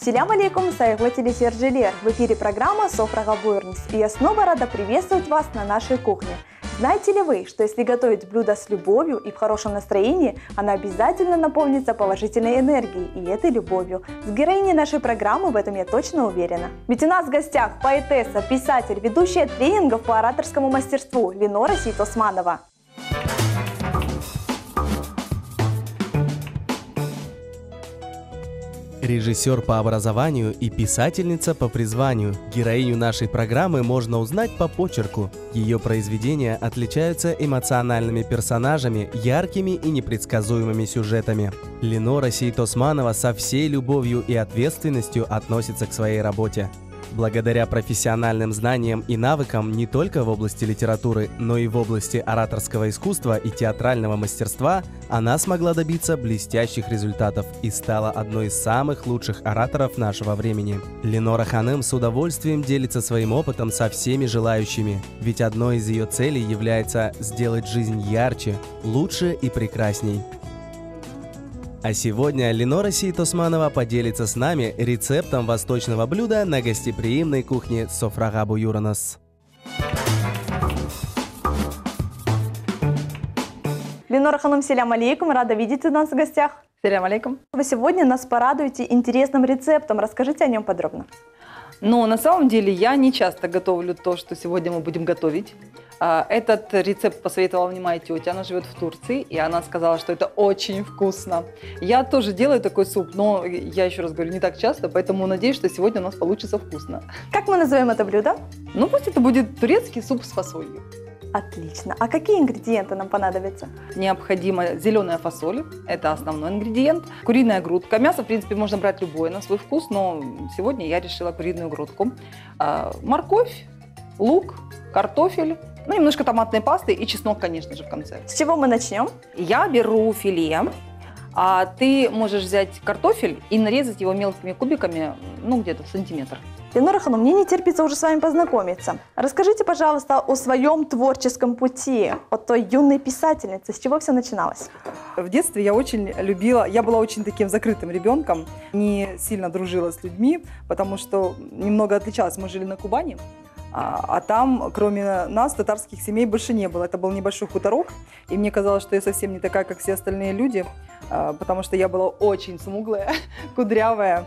Селям алейкум, сайготели Сержелер. В эфире программа «Софрага Буйрнс». И я снова рада приветствовать вас на нашей кухне. Знаете ли вы, что если готовить блюдо с любовью и в хорошем настроении, оно обязательно наполнится положительной энергией и этой любовью? С героиней нашей программы в этом я точно уверена. Ведь у нас в гостях поэтесса, писатель, ведущая тренингов по ораторскому мастерству Ленора Сейт-Османова. Режиссер по образованию и писательница по призванию. Героиню нашей программы можно узнать по почерку. Ее произведения отличаются эмоциональными персонажами, яркими и непредсказуемыми сюжетами. Ленора Сейт-Османова со всей любовью и ответственностью относится к своей работе. Благодаря профессиональным знаниям и навыкам не только в области литературы, но и в области ораторского искусства и театрального мастерства она смогла добиться блестящих результатов и стала одной из самых лучших ораторов нашего времени. Ленора Ханым с удовольствием делится своим опытом со всеми желающими, ведь одной из ее целей является сделать жизнь ярче, лучше и прекрасней. А сегодня Ленора Сейт-Османова поделится с нами рецептом восточного блюда на гостеприимной кухне Софрага Буйрнс. Ленора Ханым, селям алейкум, рада видеть у нас в гостях. Селям алейкум. Вы сегодня нас порадуете интересным рецептом. Расскажите о нем подробно. Но на самом деле я не часто готовлю то, что сегодня мы будем готовить. Этот рецепт посоветовала мне моя тетя, она живет в Турции, и она сказала, что это очень вкусно. Я тоже делаю такой суп, но я еще раз говорю, не так часто, поэтому надеюсь, что сегодня у нас получится вкусно. Как мы назовем это блюдо? Ну, пусть это будет турецкий суп с фасолью. Отлично. А какие ингредиенты нам понадобятся? Необходима зеленая фасоль, это основной ингредиент, куриная грудка. Мясо, в принципе, можно брать любое на свой вкус, но сегодня я решила куриную грудку. Морковь, лук, картофель, ну, немножко томатной пасты и чеснок, конечно же, в конце. С чего мы начнем? Я беру филе, а ты можешь взять картофель и нарезать его мелкими кубиками, ну, где-то в сантиметр. Ленора Ханым, мне не терпится уже с вами познакомиться. Расскажите, пожалуйста, о своем творческом пути, о той юной писательнице. С чего все начиналось? В детстве я очень любила, я была очень таким закрытым ребенком, не сильно дружила с людьми, потому что немного отличалась. Мы жили на Кубани, а там, кроме нас, татарских семей больше не было. Это был небольшой хуторок, и мне казалось, что я совсем не такая, как все остальные люди, потому что я была очень смуглая, кудрявая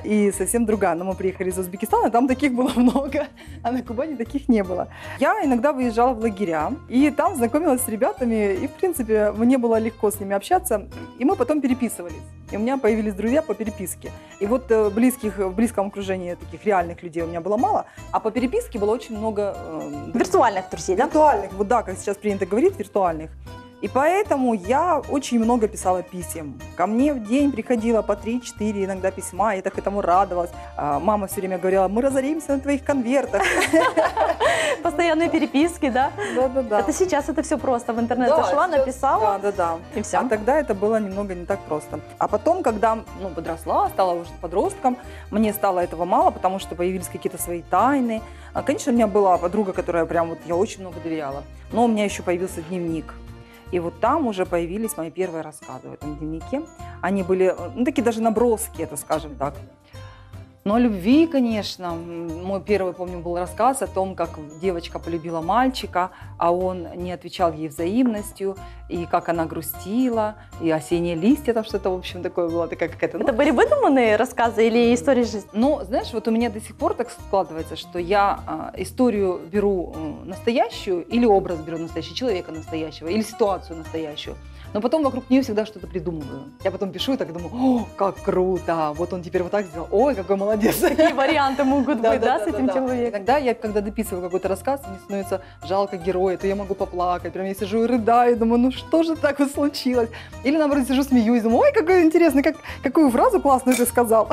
и совсем другая. Но мы приехали из Узбекистана, там таких было много, а на Кубани таких не было. Я иногда выезжала в лагеря, и там знакомилась с ребятами, и, в принципе, мне было легко с ними общаться, и мы потом переписывались. И у меня появились друзья по переписке. И вот в близком окружении таких реальных людей у меня было мало, а по переписке было очень много... Виртуальных друзей, да? Виртуальных, вот да, как сейчас принято говорить, виртуальных. И поэтому я очень много писала писем. Ко мне в день приходило по 3-4 иногда письма, я так этому радовалась. Мама все время говорила, мы разоримся на твоих конвертах. Постоянные переписки, да? Да. Это сейчас это все просто. В интернет зашла, написала. Да. И все. А тогда это было немного не так просто. А потом, когда подросла, стала уже подростком, мне стало этого мало, потому что появились какие-то свои тайны. Конечно, у меня была подруга, которая я очень много доверяла. Но у меня еще появился дневник. И вот там уже появились мои первые рассказы в этом дневнике. Они были, такие даже наброски, это скажем так. Но о любви, конечно. Мой первый, помню, был рассказ о том, как девочка полюбила мальчика, а он не отвечал ей взаимностью, и как она грустила, и осенние листья, там что-то, в общем, такое было, такая какая-то... Это были выдуманные рассказы или истории жизни? Ну, знаешь, вот у меня до сих пор так складывается, что я историю беру настоящую, или образ беру настоящий, человека настоящего, или ситуацию настоящую, но потом вокруг нее всегда что-то придумываю. Я потом пишу и так думаю, о, как круто, вот он теперь вот так сделал, ой, какой молодец. Такие варианты могут быть, да, с этим человеком? Иногда я, когда дописываю какой-то рассказ, мне становится жалко героя, то я могу поплакать, прям я сижу и рыдаю, думаю, ну что же так вот случилось? Или наоборот сижу, смеюсь, думаю, ой, какой интересный, какую фразу классную ты сказал.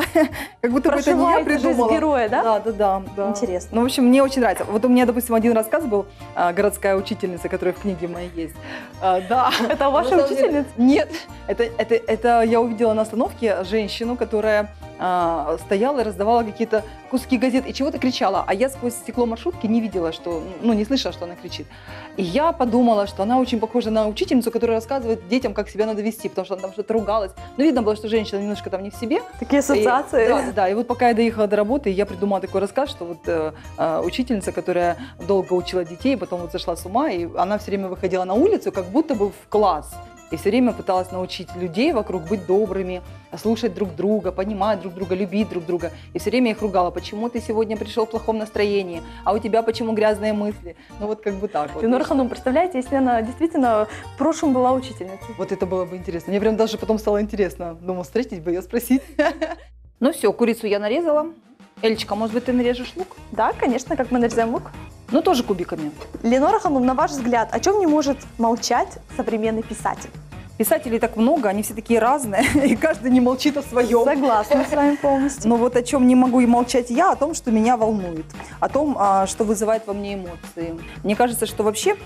Как будто бы это не я придумала. Героя, да? Да. Интересно. Ну, в общем, мне очень нравится. Вот у меня, допустим, один рассказ был, городская учительница, которая в книге моей есть. Да. Это ваша учительница? Нет, это я увидела на остановке женщину, которая стояла и раздавала какие-то куски газет и чего-то кричала. А я сквозь стекло маршрутки не видела, что, не слышала, что она кричит. И я подумала, что она очень похожа на учительницу, которая рассказывает детям, как себя надо вести, потому что она там что-то ругалась. Но видно было, что женщина немножко там не в себе. Такие ассоциации. Да. И вот пока я доехала до работы, я придумала такой рассказ, что вот учительница, которая долго учила детей, потом вот сошла с ума, и она все время выходила на улицу, как будто бы в класс. И все время пыталась научить людей вокруг быть добрыми, слушать друг друга, понимать друг друга, любить друг друга. И все время их ругала: почему ты сегодня пришел в плохом настроении, а у тебя почему грязные мысли? Ну вот как бы так вот. Ленора Ханум, представляете, если она действительно в прошлом была учительницей? Вот это было бы интересно. Мне прям даже потом стало интересно. Думаю, встретить бы ее, спросить. Ну все, курицу я нарезала. Элечка, может быть, ты нарежешь лук? Да, конечно, как мы нарезаем лук. Ну, тоже кубиками. Ленора Ханум, на ваш взгляд, о чем не может молчать современный писатель? Писателей так много, они все такие разные, и каждый не молчит о своем. Согласна с вами полностью. Но вот о чем не могу и молчать я, о том, что меня волнует, о том, что вызывает во мне эмоции. Мне кажется, что вообще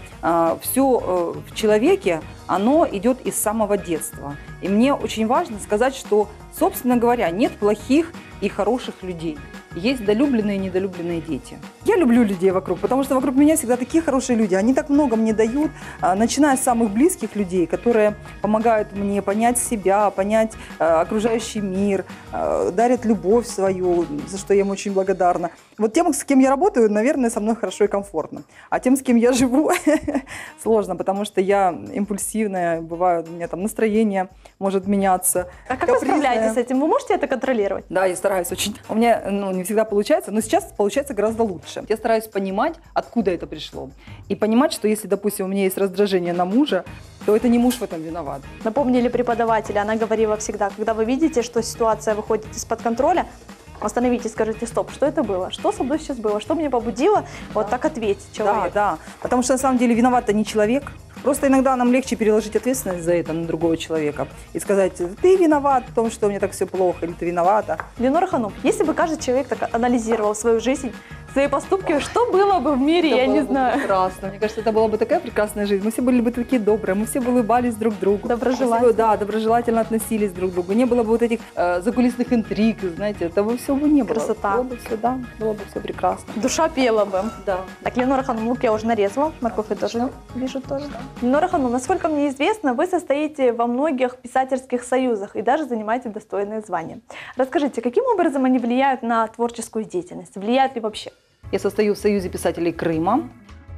все в человеке, оно идет из самого детства. И мне очень важно сказать, что, собственно говоря, нет плохих и хороших людей. Есть долюбленные и недолюбленные дети. Я люблю людей вокруг, потому что вокруг меня всегда такие хорошие люди. Они так много мне дают, начиная с самых близких людей, которые помогают мне понять себя, понять окружающий мир, дарят любовь свою, за что я им очень благодарна. Вот тем, с кем я работаю, наверное, со мной хорошо и комфортно. А тем, с кем я живу, сложно, потому что я импульсивная, бывает, у меня там настроение может меняться. А как вы справляетесь с этим? Вы можете это контролировать? Да, я стараюсь очень. У меня не всегда получается, но сейчас получается гораздо лучше. Я стараюсь понимать, откуда это пришло. И понимать, что если, допустим, у меня есть раздражение на мужа, то это не муж в этом виноват. Напомнили преподавателя, она говорила всегда, когда вы видите, что ситуация выходит из-под контроля, остановитесь, скажите: стоп, что это было? Что со мной сейчас было? Что меня побудило? Вот так ответить человеку. Да, потому что на самом деле виноват-то не человек. Просто иногда нам легче переложить ответственность за это на другого человека и сказать: ты виноват в том, что мне так все плохо, или ты виновата. Ленора Ханум, если бы каждый человек так анализировал свою жизнь, свои поступки, что было бы в мире, Это я было не бы знаю. Прекрасно. Мне кажется, это была бы такая прекрасная жизнь. Мы все были бы такие добрые, мы все бы улыбались друг другу. Доброжелательно. Да, доброжелательно относились друг к другу. Не было бы вот этих закулисных интриг, знаете, этого всего бы не было. Красота. Было бы все, да, было бы все прекрасно. Душа пела бы. Да. Так, Ленора Ханум, лук я уже нарезала, морковь я тоже вижу тоже. Ленора Ханум, насколько мне известно, вы состоите во многих писательских союзах и даже занимаете достойные звания. Расскажите, каким образом они влияют на творческую деятельность? Влияют ли вообще? Я состою в Союзе писателей Крыма,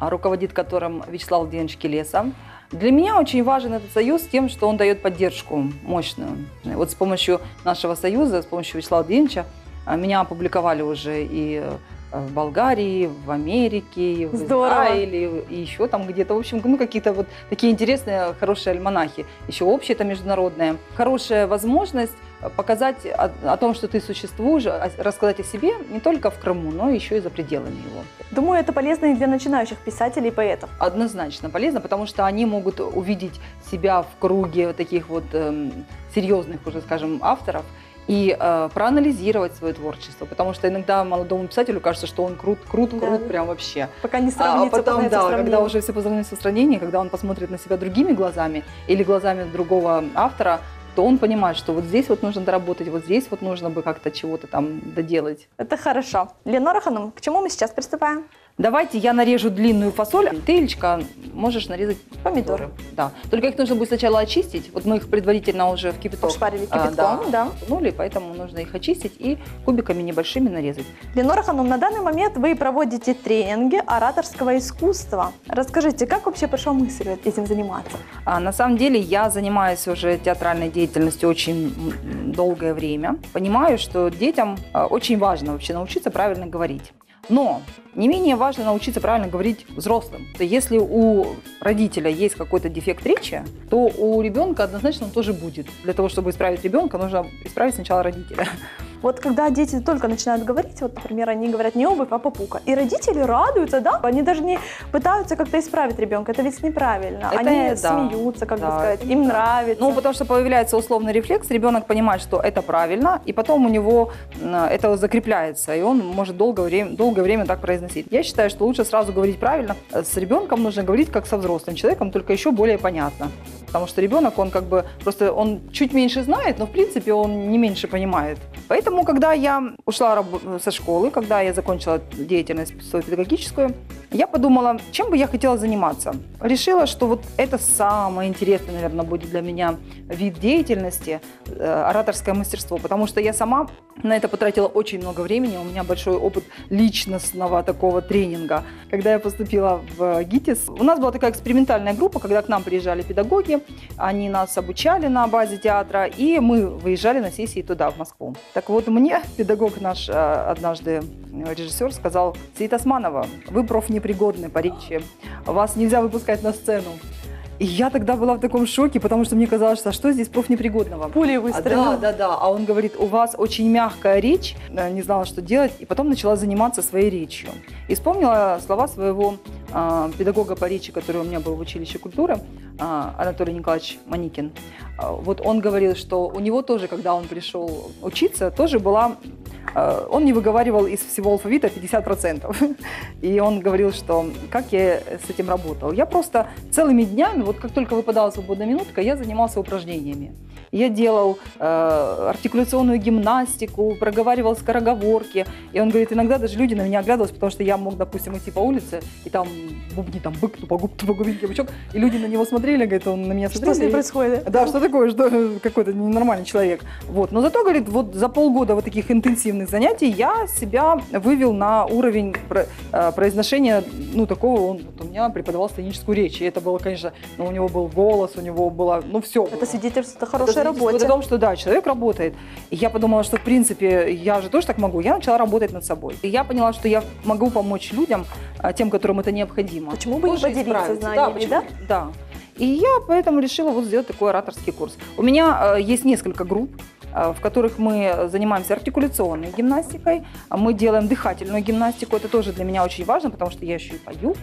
руководит которым Вячеслав Владимирович Келесов. Для меня очень важен этот союз тем, что он дает поддержку мощную. Вот с помощью нашего союза, с помощью Вячеслава Владимировича, меня опубликовали уже и в Болгарии, в Америке, в Израиле, и еще там где-то. В общем, какие-то вот такие интересные, хорошие альманахи. Еще общие, это международные. Хорошая возможность показать о том, что ты существуешь, рассказать о себе не только в Крыму, но еще и за пределами его. Думаю, это полезно и для начинающих писателей и поэтов. Однозначно полезно, потому что они могут увидеть себя в круге таких вот серьезных, уже скажем, авторов и проанализировать свое творчество, потому что иногда молодому писателю кажется, что он крут, прям вообще. Пока не сравнится, потом, да, когда уже все позанимается в сравнении, когда он посмотрит на себя другими глазами или глазами другого автора, то он понимает, что вот здесь вот нужно доработать, вот здесь вот нужно бы как-то чего-то там доделать. Это хорошо. Ленора Ханум, к чему мы сейчас приступаем? Давайте я нарежу длинную фасоль. Ты, Илечка, можешь нарезать помидоры. Да. Только их нужно будет сначала очистить. Вот мы их предварительно уже в кипяток обшпарили кипятком, да. Поэтому нужно их очистить и кубиками небольшими нарезать. Ленора Ханум, на данный момент вы проводите тренинги ораторского искусства. Расскажите, как вообще пришла мысль этим заниматься? На самом деле я занимаюсь уже театральной деятельностью очень долгое время. Понимаю, что детям очень важно вообще научиться правильно говорить. Но не менее важно научиться правильно говорить взрослым. Если у родителя есть какой-то дефект речи, то у ребенка однозначно он тоже будет. Для того, чтобы исправить ребенка, нужно исправить сначала родителя. Вот когда дети только начинают говорить, вот, например, они говорят не обувь, а папука, и родители радуются, да? Они даже не пытаются как-то исправить ребенка, это ведь неправильно. Они смеются, как бы сказать, им нравится. Ну, потому что появляется условный рефлекс, ребенок понимает, что это правильно, и потом у него это закрепляется, и он может долгое время так произносить. Я считаю, что лучше сразу говорить правильно. С ребенком нужно говорить как со взрослым человеком, только еще более понятно. Потому что ребенок, он как бы просто он чуть меньше знает, но в принципе он не меньше понимает. Поэтому, когда я ушла со школы, когда я закончила деятельность свою педагогическую, я подумала, чем бы я хотела заниматься. Решила, что вот это самое интересное, наверное, будет для меня вид деятельности, ораторское мастерство, потому что я сама на это потратила очень много времени, у меня большой опыт личностного такого тренинга. Когда я поступила в ГИТИС, у нас была такая экспериментальная группа, когда к нам приезжали педагоги, они нас обучали на базе театра, и мы выезжали на сессии туда, в Москву. Так вот, мне педагог наш однажды, режиссер, сказал: Саида Османова, вы профнепригодны по речи, вас нельзя выпускать на сцену. И я тогда была в таком шоке, потому что мне казалось, что что здесь профнепригодного? Пулей выстрелил. Да. А он говорит, у вас очень мягкая речь, не знала, что делать, и потом начала заниматься своей речью. И вспомнила слова своего педагога по речи, который у меня был в училище культуры, Анатолий Николаевич Маникин. Вот он говорил, что у него тоже, когда он пришел учиться, тоже была... Он не выговаривал из всего алфавита 50%. И он говорил, что как я с этим работал. Я просто целыми днями, вот как только выпадала свободная минутка, я занимался упражнениями. Я делал артикуляционную гимнастику, проговаривал скороговорки. И он говорит, иногда даже люди на меня оглядывались, потому что я мог, допустим, идти по улице, и там бубни, там бык, тупогубенький бычок, и люди на него смотрели, говорит, он на меня смотрел. Что с ним происходит? Да, что такое, что какой-то ненормальный человек. Вот. Но зато, говорит, вот за полгода вот таких интенсивных занятий я себя вывел на уровень произношения, ну, такого, он вот у меня преподавал сценическую речь, и это было, конечно, ну, у него был голос, у него было, ну, все. Это свидетельство о хорошей работе. О том, что да, человек работает. И я подумала, что, в принципе, я же тоже так могу. Я начала работать над собой. И я поняла, что я могу помочь людям, тем, которым это необходимо. Почему бы не поделиться знаниями, да? Да. И я поэтому решила вот сделать такой ораторский курс. У меня есть несколько групп, в которых мы занимаемся артикуляционной гимнастикой, мы делаем дыхательную гимнастику. Это тоже для меня очень важно, потому что я еще и пою.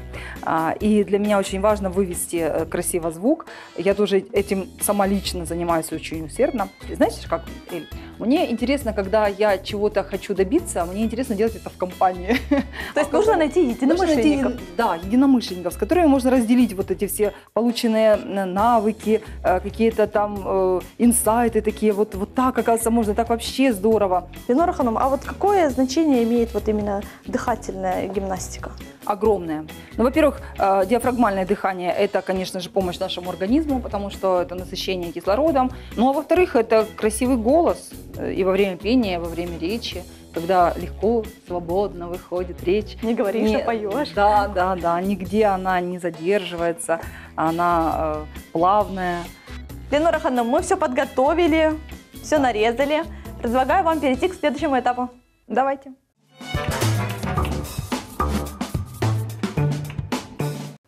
И для меня очень важно вывести красиво звук. Я тоже этим сама лично занимаюсь очень усердно. Знаете, как, Эль? Мне интересно, когда я чего-то хочу добиться, мне интересно делать это в компании. То есть нужно найти единомышленников. Да, единомышленников, с которыми можно разделить вот эти все полученные навыки, какие-то там инсайты такие. Вот так, оказывается, можно, так вообще здорово. Ленора Ханум, а вот какое значение имеет вот именно дыхательная гимнастика? Огромное. Ну, во-первых, диафрагмальное дыхание – это, конечно же, помощь нашему организму, потому что это насыщение кислородом. Ну, а во-вторых, это красивый голос и во время пения, и во время речи, когда легко, свободно выходит речь. Не говоришь, а поешь. Да, нигде она не задерживается, она плавная. Ленора Ханум, мы все подготовили, все нарезали. Предлагаю вам перейти к следующему этапу. Давайте.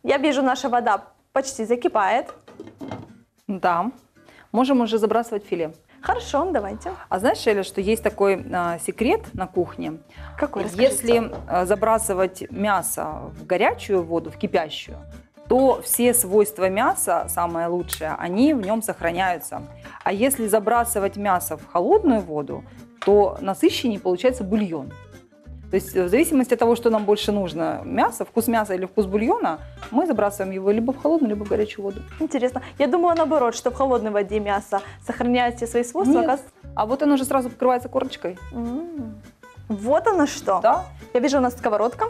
Я вижу, наша вода почти закипает. Да. Можем уже забрасывать филе. Хорошо, давайте. А знаешь, Эля, что есть такой секрет на кухне? Какой? Расскажите. Если забрасывать мясо в горячую воду, в кипящую, то все свойства мяса, самое лучшее, они в нем сохраняются. А если забрасывать мясо в холодную воду, то насыщеннее получается бульон. То есть в зависимости от того, что нам больше нужно, мясо, вкус мяса или вкус бульона, мы забрасываем его либо в холодную, либо в горячую воду. Интересно. Я думала наоборот, что в холодной воде мясо сохраняет все свои свойства. Нет. А вот оно уже сразу покрывается корочкой. Вот оно что. Да. Я вижу, у нас сковородка.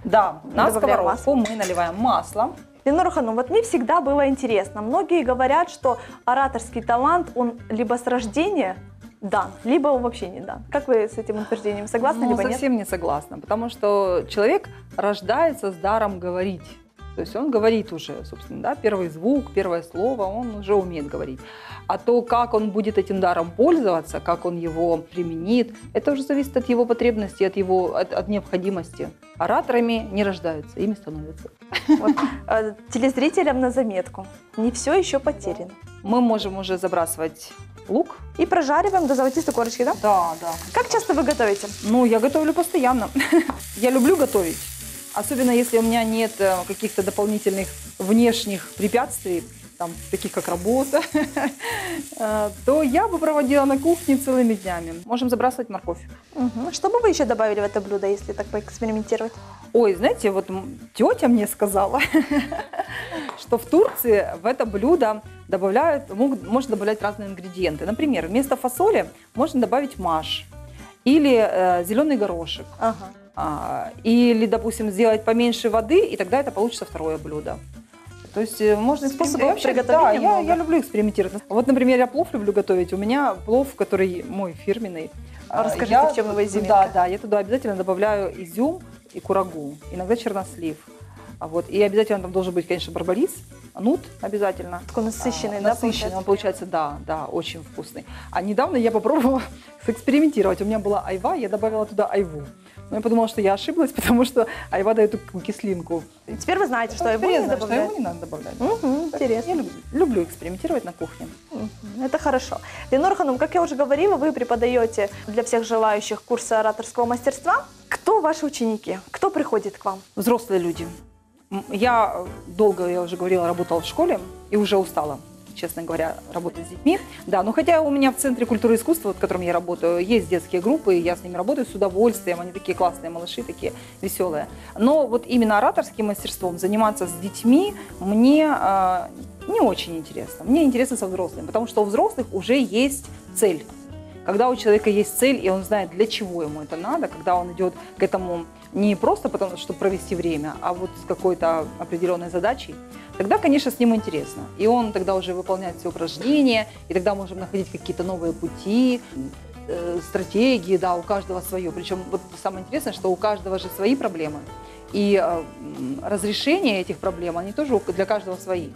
Да, на Добавляем сковородку мы наливаем масло. Ленора Ханум, вот мне всегда было интересно. Многие говорят, что ораторский талант, он либо с рождения дан, либо он вообще не дан. Как вы с этим утверждением согласны, либо нет? Совсем не согласна, потому что человек рождается с даром говорить. То есть он говорит уже, собственно, да, первый звук, первое слово, он уже умеет говорить. А то, как он будет этим даром пользоваться, как он его применит, это уже зависит от его потребностей, от необходимости. Ораторами не рождаются, ими становятся. Вот, телезрителям на заметку. Не все еще потеряно. Мы можем уже забрасывать лук. И прожариваем до золотистой корочки, да? Да. Как часто вы готовите? Ну, я готовлю постоянно. Я люблю готовить. Особенно если у меня нет каких-то дополнительных внешних препятствий, там, таких как работа, то я бы проводила на кухне целыми днями. Можем забрасывать морковь. Угу. Что бы вы еще добавили в это блюдо, если так поэкспериментировать? Ой, знаете, вот тетя мне сказала, что в Турции в это блюдо можно добавлять разные ингредиенты. Например, вместо фасоли можно добавить маш. или зеленый горошек. Ага. Или, допустим, сделать поменьше воды, и тогда это получится второе блюдо. То есть можно Способов экспериментировать. приготовления Да, много. я люблю экспериментировать. Вот, например, я плов люблю готовить. У меня плов, который мой фирменный. Расскажите, в чем его изюминка? Да, я туда обязательно добавляю изюм и курагу, иногда чернослив. Вот. И обязательно там должен быть, конечно, барбарис, нут обязательно. Такой насыщенный, да, Насыщенный, он получается, да, очень вкусный. А недавно я попробовала экспериментировать. У меня была айва, я добавила туда айву. Но я подумала, что я ошиблась, потому что айва дает такую кислинку. И теперь вы знаете, что его Теперь я не знаю, что добавляют. айву не надо добавлять. Интересно. Я люблю экспериментировать на кухне. Это хорошо. Ленора Ханум, как я уже говорила, вы преподаете для всех желающих курсы ораторского мастерства. Кто ваши ученики? Кто приходит к вам? Взрослые люди. Я долго, я уже говорила, работала в школе и уже устала, честно говоря, работать с детьми. Да, но хотя у меня в Центре культуры и искусства, в котором я работаю, есть детские группы, и я с ними работаю с удовольствием, они такие классные малыши, такие веселые. Но вот именно ораторским мастерством заниматься с детьми мне не очень интересно. Мне интересно со взрослыми, потому что у взрослых уже есть цель. Когда у человека есть цель, и он знает, для чего ему это надо, когда он идет к этому не просто потому, чтобы провести время, а вот с какой-то определенной задачей, тогда, конечно, с ним интересно. И он тогда уже выполняет все упражнения, и тогда можем находить какие-то новые пути, стратегии, да, у каждого свое. Причем вот самое интересное, что у каждого же свои проблемы. И разрешение этих проблем, они тоже для каждого свои.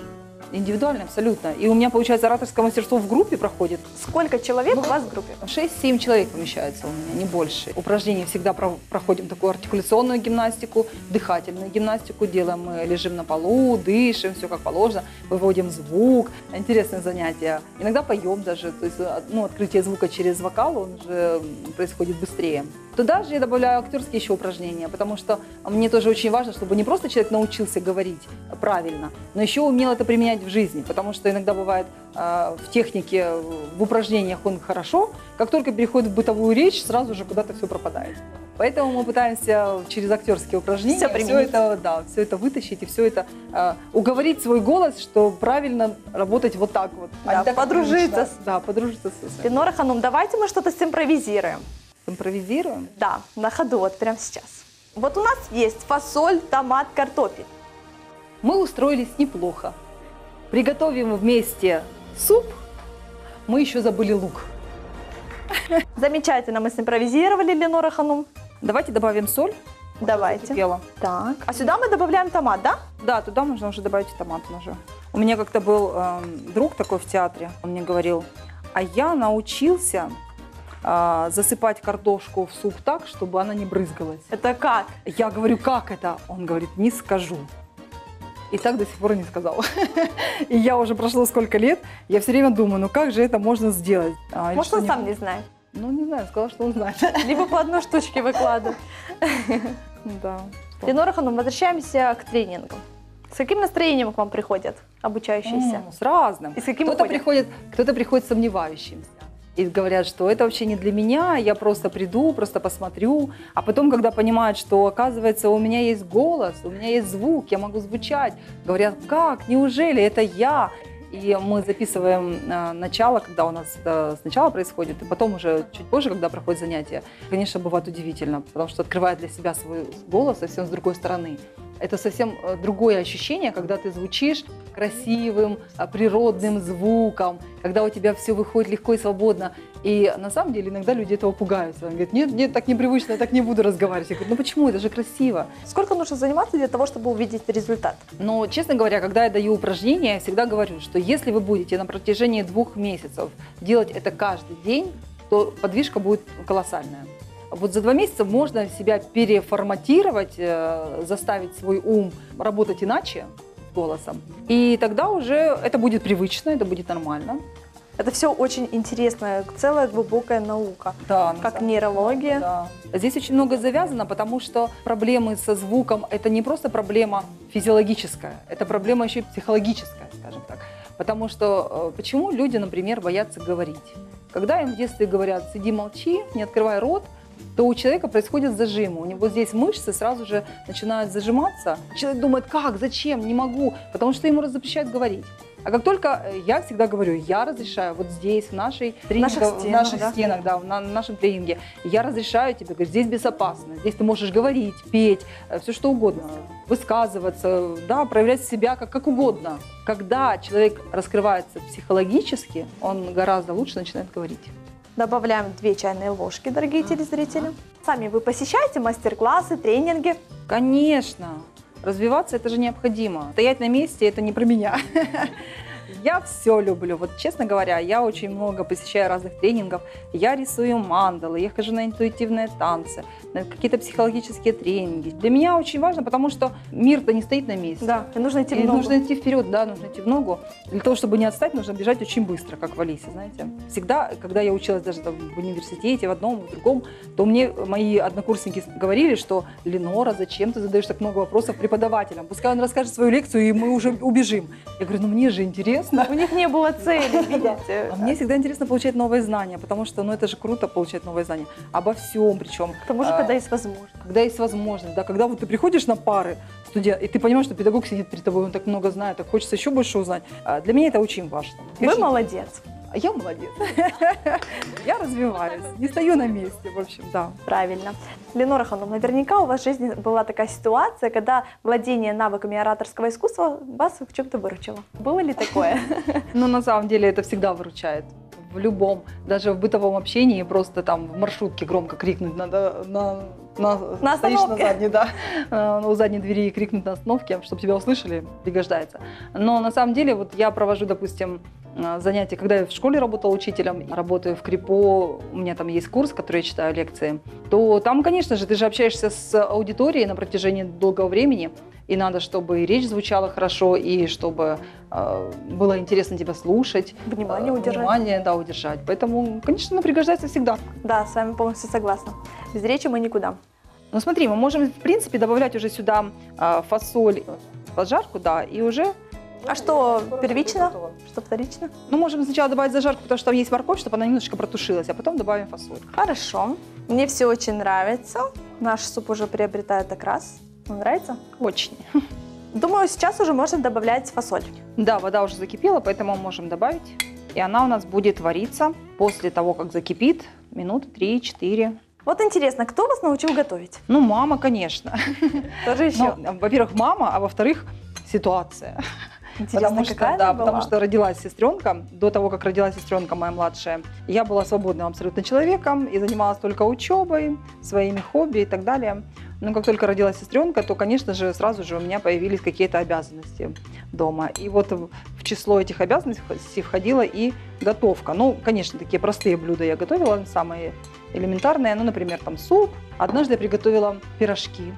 Индивидуально, абсолютно. И у меня, получается, ораторское мастерство в группе проходит. Сколько человек у вас в группе? 6-7 человек помещается у меня, не больше. Упражнения всегда проходим такую артикуляционную гимнастику, дыхательную гимнастику. Делаем, мы лежим на полу, дышим, все как положено, выводим звук. Интересное занятие. Иногда поем даже. То есть, открытие звука через вокал, он уже происходит быстрее. Туда же я добавляю актерские еще упражнения, потому что мне тоже очень важно, чтобы не просто человек научился говорить правильно, но еще умел это применять в жизни, потому что иногда бывает в технике, в упражнениях он хорошо, как только переходит в бытовую речь, сразу же куда-то все пропадает. Поэтому мы пытаемся через актерские упражнения все это вытащить и все это уговорить свой голос, что правильно работать вот так вот. Да, подружиться. Подружиться с Ленора Ханум, давайте мы что-то симпровизируем. Импровизируем? Да, на ходу, вот прямо сейчас. Вот у нас есть фасоль, томат, картофель. Мы устроились неплохо. Приготовим вместе суп. Мы еще забыли лук. Замечательно, мы симпровизировали, Ленора Ханум. Давайте добавим соль. Давайте. Закипела. Так, а сюда мы добавляем томат, да? Да, туда можно уже добавить томат уже. У меня как-то был друг такой в театре. Он мне говорил, а я научился засыпать картошку в суп так, чтобы она не брызгалась. Это как? Я говорю, как это? Он говорит, не скажу. И так до сих пор и не сказал. И я уже прошло сколько лет, я все время думаю, ну как же это можно сделать? Может, он сам не знает? Ну, не знаю, сказал, что он знает. Либо по одной штучке выкладывает. Да. Ленора Ханум, возвращаемся к тренингу. С каким настроением к вам приходят обучающиеся? С разным. И с каким Кто-то уходят? приходит сомневающимся. И говорят, что это вообще не для меня, я просто приду, просто посмотрю. А потом, когда понимают, что, оказывается, у меня есть голос, у меня есть звук, я могу звучать, говорят, как, неужели это я? И мы записываем начало, когда у нас это сначала происходит, и потом уже чуть позже, когда проходит занятие. Конечно, бывает удивительно, потому что открывает для себя свой голос совсем с другой стороны. Это совсем другое ощущение, когда ты звучишь красивым, природным звуком, когда у тебя все выходит легко и свободно. И на самом деле иногда люди этого пугаются. Они говорят, нет, так непривычно, я так не буду разговаривать. Я говорю, ну почему, это же красиво. Сколько нужно заниматься для того, чтобы увидеть результат? Но, честно говоря, когда я даю упражнения, я всегда говорю, что если вы будете на протяжении 2 месяцев делать это каждый день, то подвижка будет колоссальная. Вот за 2 месяца можно себя переформатировать, заставить свой ум работать иначе голосом. И тогда уже это будет привычно, это будет нормально. Это все очень интересно, целая глубокая наука, Да, как нейрология. Да. Здесь очень много завязано, потому что проблемы со звуком – это не просто проблема физиологическая, это проблема еще и психологическая, скажем так. Потому что почему люди, например, боятся говорить? Когда им в детстве говорят «сиди, молчи, не открывай рот», то у человека происходит зажим. У него здесь мышцы сразу же начинают зажиматься. Человек думает, как, зачем, не могу, потому что ему запрещают говорить. А как только я всегда говорю, я разрешаю вот здесь, в наших стенах, да, в нашем тренинге, я разрешаю тебе, говорю, здесь безопасно, здесь ты можешь говорить, петь, все что угодно, высказываться, да, проявлять себя как угодно. Когда человек раскрывается психологически, он гораздо лучше начинает говорить. Добавляем 2 чайные ложки, дорогие телезрители. Сами вы посещаете мастер-классы, тренинги? Конечно. Развиваться это же необходимо. Стоять на месте это не про меня. Я все люблю. Вот честно говоря, я очень много посещаю разных тренингов. Я рисую мандалы, я хожу на интуитивные танцы, на какие-то психологические тренинги. Для меня очень важно, потому что мир-то не стоит на месте. Да, и нужно идти в И ногу. нужно идти вперед, да, нужно идти в ногу. Для того, чтобы не отстать, нужно бежать очень быстро, как в Алисе, знаете. Всегда, когда я училась даже там в университете, в одном, в другом, то мне мои однокурсники говорили, что «Ленора, зачем ты задаешь так много вопросов преподавателям? Пускай он расскажет свою лекцию, и мы уже убежим». Я говорю, ну мне же интересно. У них не было цели, видите. А мне всегда интересно получать новые знания, потому что, ну, это же круто получать новые знания. Обо всем причем. К тому же, когда есть возможность. Когда есть возможность, да, когда вот ты приходишь на пары, и ты понимаешь, что педагог сидит перед тобой, он так много знает, так хочется еще больше узнать. Для меня это очень важно. Вы молодец. А я молодец. Я развиваюсь, не стою на месте, в общем, да. Правильно. Ленора Ханум, наверняка у вас в жизни была такая ситуация, когда владение навыками ораторского искусства вас в чем-то выручило. Было ли такое? Но на самом деле это всегда выручает. В любом, даже в бытовом общении, просто там в маршрутке громко крикнуть надо стоишь на задней, да, у задней двери и крикнуть на остановке, чтобы тебя услышали, пригождается. Но на самом деле вот я провожу, допустим, занятия, когда я в школе работала учителем, работаю в КРИПО, у меня там есть курс, который я читаю лекции, то там, конечно же, ты же общаешься с аудиторией на протяжении долгого времени, и надо, чтобы и речь звучала хорошо, и чтобы было интересно тебя слушать. Внимание удержать. Внимание, да, удержать. Поэтому, конечно, пригождается всегда. Да, с вами полностью согласна. Без речи мы никуда. Ну смотри, мы можем, в принципе, добавлять уже сюда фасоль, поджарку, да, и уже... А что первично? Что вторично? Ну, можем сначала добавить зажарку, потому что там есть морковь, чтобы она немножечко протушилась, а потом добавим фасоль. Хорошо. Мне все очень нравится. Наш суп уже приобретает окрас. Вам нравится? Очень. Думаю, сейчас уже можно добавлять фасоль. Да, вода уже закипела, поэтому можем добавить. И она у нас будет вариться после того, как закипит, минуты 3-4. Вот интересно, кто вас научил готовить? Ну, мама, конечно. Тоже еще? Ну, во-первых, мама, а во-вторых, ситуация. Интересно, какая она была? Потому что родилась сестренка. До того, как родилась сестренка моя младшая, я была свободным абсолютно человеком и занималась только учебой, своими хобби и так далее. Но как только родилась сестренка, то, конечно же, сразу же у меня появились какие-то обязанности дома. И вот в число этих обязанностей входила и готовка. Ну, конечно, такие простые блюда я готовила, самые элементарные. Ну, например, там суп. Однажды я приготовила пирожки.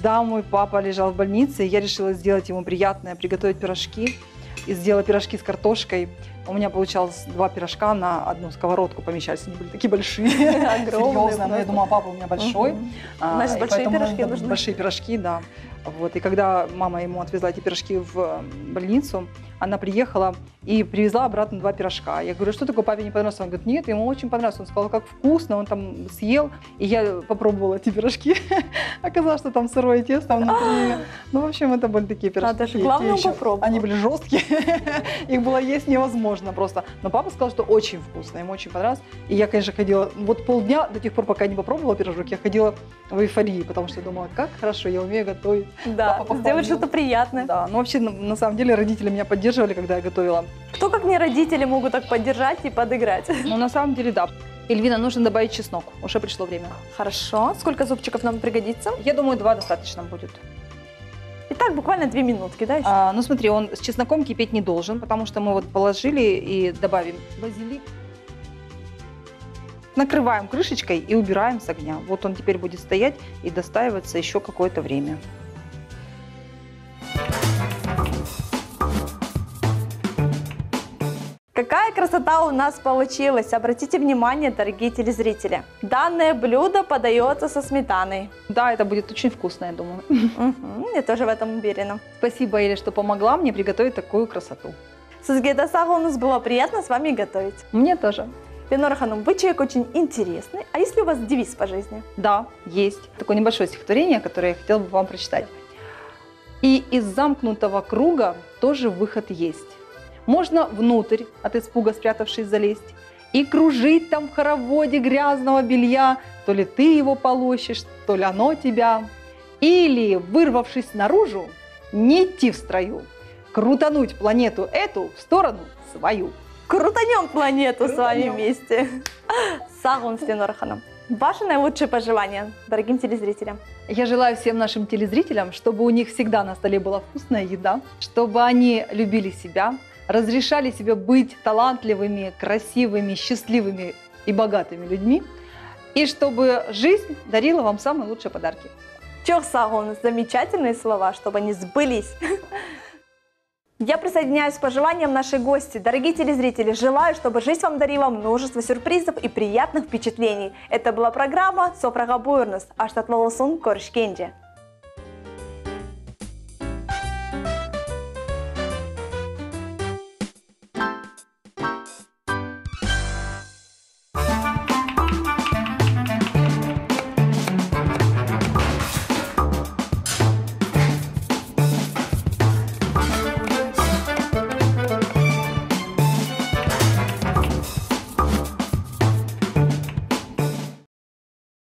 Да, мой папа лежал в больнице, и я решила сделать ему приятное, приготовить пирожки. И сделала пирожки с картошкой. У меня получалось 2 пирожка на одну сковородку помещались. Они были такие большие, серьезные. Но я думала, папа у меня большой. Значит, большие пирожки нужны. Большие пирожки, да. Вот. И когда мама ему отвезла эти пирожки в больницу, она приехала и привезла обратно 2 пирожка. Я говорю, что такое, папе не понравилось? Он говорит, нет, ему очень понравилось. Он сказал, как вкусно, он там съел. И я попробовала эти пирожки. Оказалось, что там сырое тесто внутри. Ну, в общем, это были такие пирожки. Надо же, главное попробовать. Они были жесткие, их было есть невозможно просто. Но папа сказал, что очень вкусно, ему очень понравилось. И я, конечно, ходила, вот полдня до тех пор, пока я не попробовала пирожок, я ходила в эйфории, потому что думала, как хорошо, я умею готовить. Да, сделать что-то приятное. Да, но вообще, на самом деле, родители меня поддерживали, когда я готовила. Кто, как не родители, могут так поддержать и подыграть? Ну, на самом деле, да. Эльвина, нужно добавить чеснок, уже пришло время. Хорошо. Сколько зубчиков нам пригодится? Я думаю, 2 достаточно будет. Итак, буквально 2 минутки, да? Еще? Ну, смотри, он с чесноком кипеть не должен, потому что мы вот положили и добавим базилик. Накрываем крышечкой и убираем с огня. Вот он теперь будет стоять и достаиваться еще какое-то время. Какая красота у нас получилась! Обратите внимание, дорогие телезрители. Данное блюдо подается со сметаной. Да, это будет очень вкусно, я думаю. Я тоже в этом уверена. Спасибо, Эля, что помогла мне приготовить такую красоту. Сузгеда Сагу, у нас было приятно с вами готовить. Мне тоже. Ленора Ханум, вы человек очень интересный. А есть ли у вас девиз по жизни? Да, есть. Такое небольшое стихотворение, которое я хотела бы вам прочитать. «И из замкнутого круга тоже выход есть. Можно внутрь, от испуга спрятавшись, залезть и кружить там в хороводе грязного белья, то ли ты его полощешь, то ли оно тебя. Или, вырвавшись наружу, не идти в строю, крутануть планету эту в сторону свою. Крутанем планету с вами Крутанем. вместе. Сагун Стенорханом. Ваши наилучшие пожелания дорогим телезрителям. Я желаю всем нашим телезрителям, чтобы у них всегда на столе была вкусная еда, чтобы они любили себя, разрешали себе быть талантливыми, красивыми, счастливыми и богатыми людьми, и чтобы жизнь дарила вам самые лучшие подарки. Чох Сагун, замечательные слова, чтобы они сбылись. Я присоединяюсь к пожеланиям нашей гости. Дорогие телезрители, желаю, чтобы жизнь вам дарила множество сюрпризов и приятных впечатлений. Это была программа «Софрага Буйрнус», Аштат Волосун Корышкенджи.